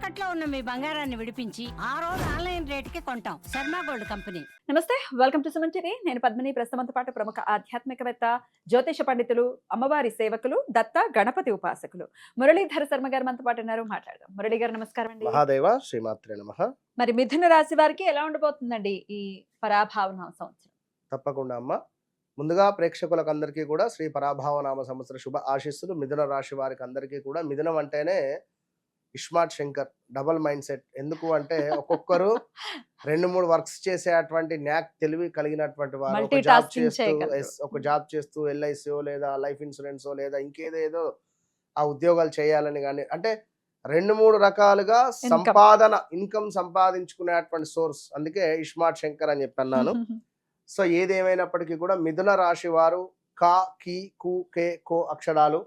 తాకట్లో ఉన్న మీ బంగారాన్ని విడిపించి ఆ రోజు ఆన్లైన్ రేటుకి కొంటాం. Sharma gold company. నమస్తే, వెల్కమ్ టు సుమన్ టీవీ. నేను పద్మిని. ప్రస్తుతంతో పాటు ప్రముఖ ఆధ్యాత్మికవేత్త, జ్యోతిష పండితులు, అమ్మవారి సేవకులు, దత్త గణపతి ఉపాసకులు మురళీధర శర్మ గారు మనతో పాటు ఉన్నారు. మాట్లాడదాం. మురళి గారు నమస్కారం అండి. మహాదేవ శ్రీమాత్రే నమః. మరి మిథున రాశి వారికి ఎలా ఉండబోతుందండి ఈ పరాభావనామ సంవత్సరం? తప్పకుండా అమ్మ. ముందుగా ప్రేక్షకులకు అందరికీ కూడా శ్రీ పరాభావనామ సంవత్సర శుభ ఆశీస్సులు. మిథున రాశి వారికి అందరికీ కూడా మిథునం అంటేనే iSmart Shankar, double mind set. ఎందుకు అంటే ఒక్కొక్కరు 2-3 వర్క్స్ చేసేటువంటి న్యాక్ తెలివి కలిగినటువంటి వారు. ఒక జాబ్ చేస్తూ ఎల్ఐసిఓ లేదా లైఫ్ ఇన్సూరెన్సో లేదా ఇంకేదేదో ఆ ఉద్యోగాలు చేయాలని కానీ, అంటే 2-3 రకాలుగా ఇన్కమ్ సంపాదించుకునేటువంటి సోర్స్. అందుకే ఇస్మార్ట్ శంకర్ అని చెప్పి అన్నాను. సో ఏదేమైనప్పటికీ కూడా మిథున రాశి వారు కా, కి, కు, కే, కో అక్షరాలు.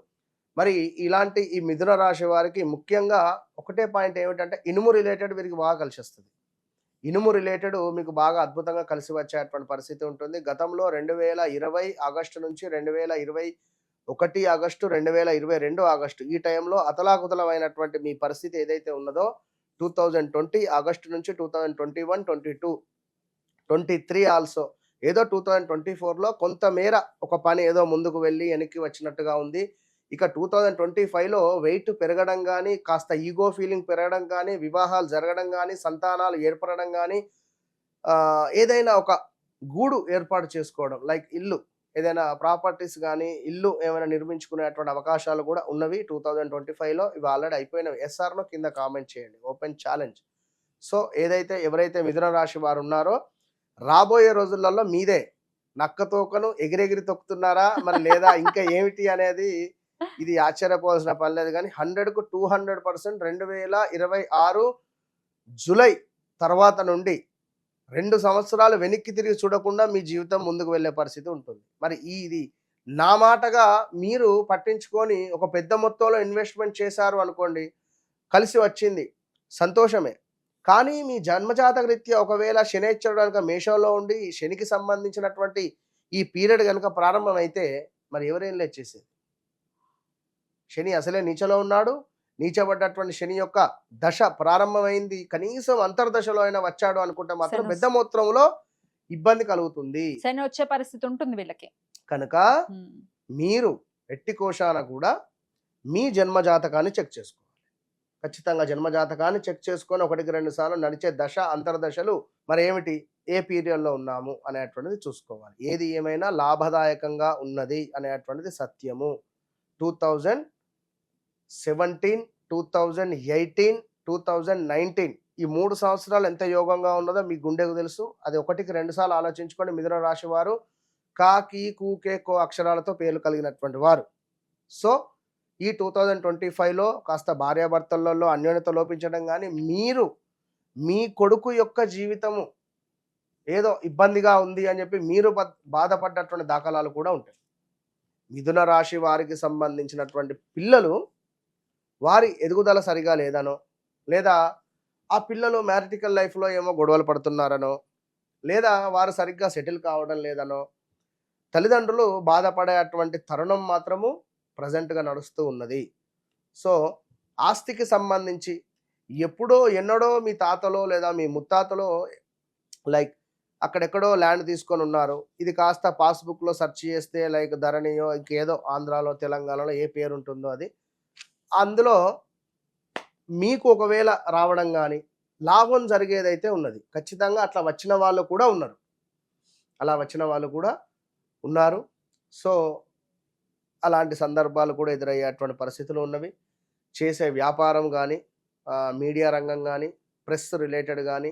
మరి ఇలాంటి ఈ మిథున రాశి వారికి ముఖ్యంగా ఒకటే పాయింట్ ఏమిటంటే ఇనుము రిలేటెడ్ వీరికి బాగా కలిసి వస్తుంది. ఇనుము రిలేటెడ్ మీకు బాగా అద్భుతంగా కలిసి వచ్చేటువంటి పరిస్థితి ఉంటుంది. గతంలో 2020 ఆగస్టు నుంచి 2021 ఆగస్టు, 2022 ఆగస్టు ఈ టైంలో అతలాకుతలమైనటువంటి మీ పరిస్థితి ఏదైతే ఉన్నదో 2020 ఆగస్టు నుంచి 2021, 22, 23 ఆల్సో ఏదో 2024లో కొంతమేర ఒక పని ఏదో ముందుకు వెళ్ళి వెనక్కి వచ్చినట్టుగా ఉంది. ఇక 2025లో వెయిట్ పెరగడం కానీ, కాస్త ఈగో ఫీలింగ్ పెరగడం కానీ, వివాహాలు జరగడం కానీ, సంతానాలు ఏర్పడడం కానీ, ఏదైనా ఒక గూడు ఏర్పాటు చేసుకోవడం, లైక్ ఇల్లు, ఏదైనా ప్రాపర్టీస్ కానీ ఇల్లు ఏమైనా నిర్మించుకునేటువంటి అవకాశాలు కూడా ఉన్నవి 2025లో. ఇవి ఆల్రెడీ అయిపోయినవి. ఎస్ఆర్లో కింద కామెంట్ చేయండి, ఓపెన్ ఛాలెంజ్. సో ఎవరైతే మిథున రాశి వారు ఉన్నారో రాబోయే రోజులలో మీదే నక్కతోకను ఎగిరెగిరి తొక్కుతున్నారా మరి లేదా ఇంకా ఏమిటి అనేది ఇది ఆశ్చర్యపోవాల్సిన పని లేదు. కానీ 100కు 200% 2026 జూలై తర్వాత నుండి 2 సంవత్సరాలు వెనక్కి తిరిగి చూడకుండా మీ జీవితం ముందుకు వెళ్ళే పరిస్థితి ఉంటుంది. మరి ఇది నా మాటగా మీరు పట్టించుకొని ఒక పెద్ద మొత్తంలో ఇన్వెస్ట్మెంట్ చేశారు అనుకోండి, కలిసి వచ్చింది, సంతోషమే. కానీ మీ జన్మజాతక రీత్యా ఒకవేళ శనేశ్వరుడు కనుక మేషంలో ఉండి శనికి సంబంధించినటువంటి ఈ పీరియడ్ కనుక ప్రారంభమైతే మరి ఎవరేం లేచేసేది? శని అసలే నీచలో ఉన్నాడు. నీచబడ్డటువంటి శని యొక్క దశ ప్రారంభమైంది. కనీసం అంతర్దశలో అయినా వచ్చాడు అనుకుంటే మాత్రం పెద్ద మొత్తంలో ఇబ్బంది కలుగుతుంది. శని వచ్చే పరిస్థితి ఉంటుంది వీళ్ళకి. కనుక మీరు ఎట్టి కోశాన కూడా మీ జన్మజాతకాన్ని చెక్ చేసుకోవాలి. ఖచ్చితంగా జన్మజాతకాన్ని చెక్ చేసుకొని 1-2 సార్లు నడిచే దశ అంతర్దశలు మరి ఏమిటి, ఏ పీరియడ్లో ఉన్నాము అనేటువంటిది చూసుకోవాలి. ఏది ఏమైనా లాభదాయకంగా ఉన్నది అనేటువంటిది సత్యము. 2017, 2018, 2019 ఈ 3 సంవత్సరాలు ఎంత యోగంగా ఉన్నదో మీ గుండెకు తెలుసు. అది 1-2 సార్లు ఆలోచించుకొని మిథున రాశి వారు కా, కీ, కు, కే, కో అక్షరాలతో పేర్లు కలిగినటువంటి వారు. సో ఈ 2025లో కాస్త భార్యాభర్తలలో అన్యోన్యత లోపించడం కానీ, మీరు మీ కొడుకు యొక్క జీవితము ఏదో ఇబ్బందిగా ఉంది అని చెప్పి మీరు బాధపడ్డటువంటి దాఖలాలు కూడా ఉంటాయి. మిథున రాశి వారికి సంబంధించినటువంటి పిల్లలు వారి ఎదుగుదల సరిగా లేదనో, లేదా ఆ పిల్లలు మ్యారిటికల్ లైఫ్లో ఏమో గొడవలు పడుతున్నారనో, లేదా వారు సరిగ్గా సెటిల్ కావడం లేదనో తల్లిదండ్రులు బాధపడేటువంటి తరుణం మాత్రము ప్రజెంట్గా నడుస్తూ ఉన్నది. సో ఆస్తికి సంబంధించి ఎప్పుడో ఎన్నడో మీ తాతలో లేదా మీ ముత్తాతలో లైక్ అక్కడెక్కడో ల్యాండ్ తీసుకొని ఉన్నారు. ఇది కాస్త పాస్బుక్లో సెర్చ్ చేస్తే లైక్ ధరణియో ఇంకేదో ఆంధ్రాలో తెలంగాణలో ఏ పేరు ఉంటుందో అది, అందులో మీకు ఒకవేళ రావడం కానీ లాభం జరిగేదైతే ఉన్నది. ఖచ్చితంగా అట్లా వచ్చిన వాళ్ళు కూడా ఉన్నారు. సో అలాంటి సందర్భాలు కూడా ఎదురయ్యేటువంటి పరిస్థితులు ఉన్నవి. చేసే వ్యాపారం కానీ, మీడియా రంగం కానీ, ప్రెస్ రిలేటెడ్ కానీ,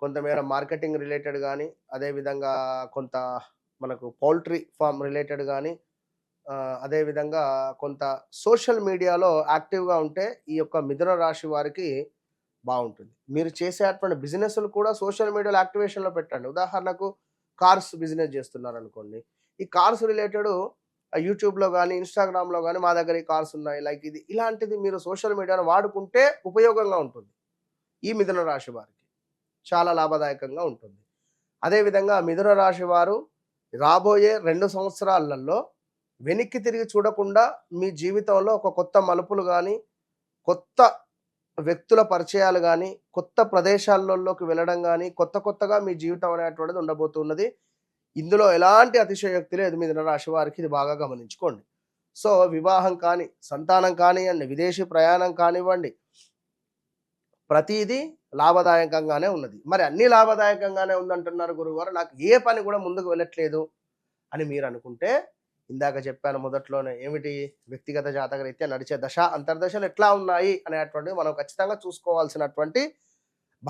కొంతమేర మార్కెటింగ్ రిలేటెడ్ కానీ, అదేవిధంగా కొంత మనకు పౌల్ట్రీ ఫామ్ రిలేటెడ్ కానీ, అదేవిధంగా కొంత సోషల్ మీడియాలో యాక్టివ్గా ఉంటే ఈ యొక్క మిథున రాశి వారికి బాగుంటుంది. మీరు చేసేటువంటి బిజినెస్లు కూడా సోషల్ మీడియాలో యాక్టివేషన్లో పెట్టండి. ఉదాహరణకు కార్స్ బిజినెస్ చేస్తున్నారు అనుకోండి, ఈ కార్స్ రిలేటెడ్ యూట్యూబ్లో కానీ ఇన్స్టాగ్రామ్లో కానీ మా దగ్గర ఈ కార్స్ ఉన్నాయి లైక్ ఇది ఇలాంటిది మీరు సోషల్ మీడియాను వాడుకుంటే ఉపయోగంగా ఉంటుంది. ఈ మిథున రాశి వారికి చాలా లాభదాయకంగా ఉంటుంది. అదేవిధంగా మిథున రాశి వారు రాబోయే 2 సంవత్సరాలలో వెనక్కి తిరిగి చూడకుండా మీ జీవితంలో ఒక కొత్త మలుపులు కానీ, కొత్త వ్యక్తుల పరిచయాలు కానీ, కొత్త ప్రదేశాలలోకి వెళ్ళడం కానీ, కొత్తగా మీ జీవితం అనేటువంటిది ఉండబోతున్నది. ఇందులో ఎలాంటి అతిశయోక్తి లేదు. మిథున రాశి వారికి ఇది బాగా గమనించుకోండి. సో వివాహం కానీ, సంతానం కానివ్వండి, విదేశీ ప్రయాణం కానివ్వండి, ప్రతిదీ లాభదాయకంగానే ఉన్నది. మరి అన్ని లాభదాయకంగానే ఉందంటున్నారు గురువుగారు, నాకు ఏ పని కూడా ముందుకు వెళ్ళట్లేదు అని మీరు అనుకుంటే, ఇందాక చెప్పాను మొదట్లోనే, ఏమిటి వ్యక్తిగత జాతక రీత్యా నడిచే దశ అంతర్దశలు ఎట్లా ఉన్నాయి అనేటువంటిది మనం ఖచ్చితంగా చూసుకోవాల్సినటువంటి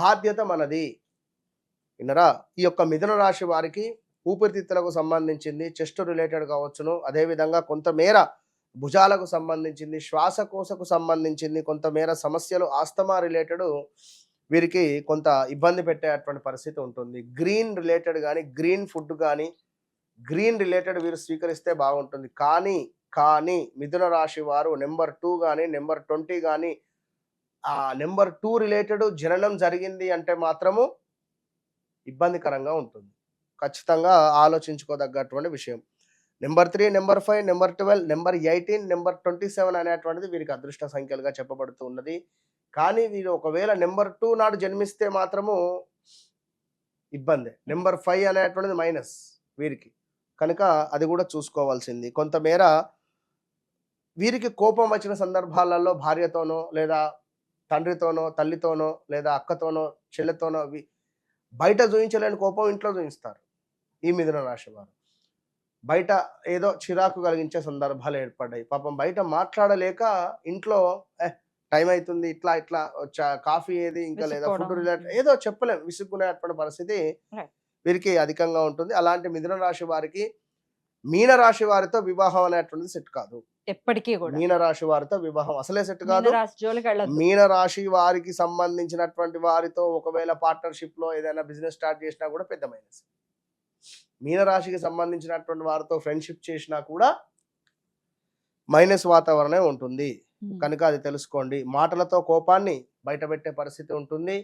బాధ్యత మనది. విన్నరా? ఈ యొక్క మిథున రాశి వారికి ఊపిరితిత్తులకు సంబంధించింది, చెస్ట్ రిలేటెడ్ కావచ్చును, అదేవిధంగా కొంతమేర భుజాలకు సంబంధించింది, శ్వాసకోశకు సంబంధించింది, కొంతమేర సమస్యలు ఆస్తమా రిలేటెడ్ వీరికి కొంత ఇబ్బంది పెట్టేటువంటి పరిస్థితి ఉంటుంది. గ్రీన్ రిలేటెడ్ కానీ, గ్రీన్ ఫుడ్ కానీ, గ్రీన్ రిలేటెడ్ వీరు స్వీకరిస్తే బాగుంటుంది. కానీ మిథున రాశి వారు నెంబర్ 2 కానీ, నెంబర్ 20 కానీ, ఆ నెంబర్ 2 రిలేటెడ్ జననం జరిగింది అంటే మాత్రము ఇబ్బందికరంగా ఉంటుంది. ఖచ్చితంగా ఆలోచించుకోదగ్గటువంటి విషయం. Number 3, number 5, number 12, number 18, number 27 అనేటువంటిది వీరికి అదృష్ట సంఖ్యలుగా చెప్పబడుతూ ఉన్నది. కానీ వీరు ఒకవేళ నెంబర్ 2 నాడు జన్మిస్తే మాత్రము ఇబ్బందే. నెంబర్ 5 అనేటువంటిది మైనస్ వీరికి, కనుక అది కూడా చూసుకోవాల్సింది. కొంతమేర వీరికి కోపం వచ్చిన సందర్భాలలో భార్యతోనో, లేదా తండ్రితోనో, తల్లితోనో, లేదా అక్కతోనో, చెల్లెతోనో బయట చూపించలేని కోపం ఇంట్లో చూపిస్తారు ఈ మిథున రాశి వారు. బయట ఏదో చిరాకు కలిగించే సందర్భాలు ఏర్పడ్డాయి. పాపం బయట మాట్లాడలేక ఇంట్లో టైం అవుతుంది, ఇట్లా కాఫీ ఏది, ఇంకా లేదా ఫుడ్ రిలేటెడ్ ఏదో చెప్పలేం, విసుక్కునేటువంటి పరిస్థితి వీరికి అధికంగా ఉంటుంది. అలాంటి మిథున రాశి వారికి మీన రాశి వారితో వివాహం అనేటువంటిది సెట్ కాదు. ఎప్పటికీ కూడా మీన రాశి వారితో వివాహం అసలే సెట్ కాదు. మీన రాశి వారికి సంబంధించినటువంటి వారితో ఒకవేళ పార్ట్నర్షిప్ లో ఏదైనా బిజినెస్ స్టార్ట్ చేసినా కూడా పెద్ద మైనస్. మీన రాశికి సంబంధించినటువంటి వారితో ఫ్రెండ్షిప్ చేసినా కూడా మైనస్ వాతావరణమే ఉంటుంది. కనుక అది తెలుసుకోండి. మాటలతో కోపాన్ని బయటపెట్టే పరిస్థితి ఉంటుంది.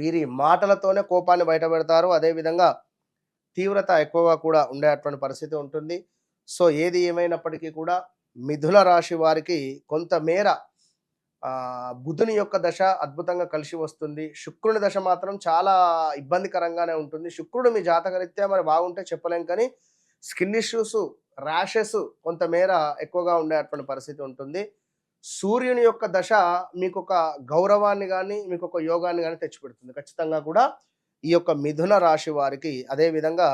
వీరి మాటలతోనే కోపాన్ని బయట పెడతారు. అదేవిధంగా తీవ్రత ఎక్కువగా కూడా ఉండేటువంటి పరిస్థితి ఉంటుంది. సో ఏది ఏమైనప్పటికీ కూడా మిథున రాశి వారికి కొంతమేర బుధుని యొక్క దశ అద్భుతంగా కలిసి వస్తుంది. శుక్రుని దశ మాత్రం చాలా ఇబ్బందికరంగానే ఉంటుంది. శుక్రుడు మీ జాతకరీత్యా మరి బాగుంటే చెప్పలేం, కానీ స్కిన్ ఇష్యూస్, ర్యాషెస్ కొంతమేర ఎక్కువగా ఉండేటువంటి పరిస్థితి ఉంటుంది. సూర్యుని యొక్క దశ మీకు ఒక గౌరవాన్ని కానీ, మీకు ఒక యోగాన్ని కానీ తెచ్చిపెడుతుంది ఖచ్చితంగా కూడా ఈ యొక్క మిథున రాశి వారికి. అదేవిధంగా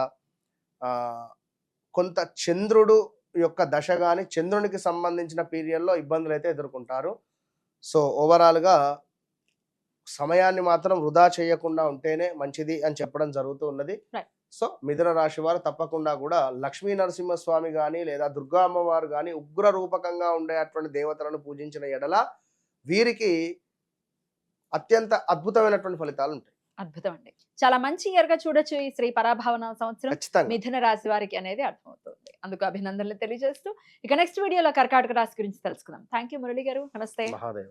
కొంత చంద్రుడు యొక్క దశ కానీ, చంద్రునికి సంబంధించిన పీరియడ్లో ఇబ్బందులు అయితే ఎదుర్కొంటారు. సో ఓవరాల్గా సమయాన్ని మాత్రం వృధా చేయకుండా ఉంటేనే మంచిది అని చెప్పడం జరుగుతూ ఉన్నది. సో మిథున రాశి వారు తప్పకుండా కూడా లక్ష్మీ నరసింహస్వామి కానీ, లేదా దుర్గా అమ్మవారు కానీ ఉగ్ర రూపకంగా ఉండేటువంటి దేవతలను పూజించిన ఎడల వీరికి అత్యంత అద్భుతమైనటువంటి ఫలితాలు ఉంటాయి. అద్భుతం అండి. చాలా మంచి ఇయర్ గా చూడొచ్చు ఈ శ్రీ పరాభావన సంవత్సరం మిథున రాశి వారికి అనేది అర్థమవుతుంది. అందుకు అభినందనలు తెలియజేస్తూ ఇక నెక్స్ట్ వీడియోలో కర్కాటక రాశి గురించి తెలుసుకుందాం. థ్యాంక్ యూ మురళి గారు. నమస్తే. మహాదేవ్.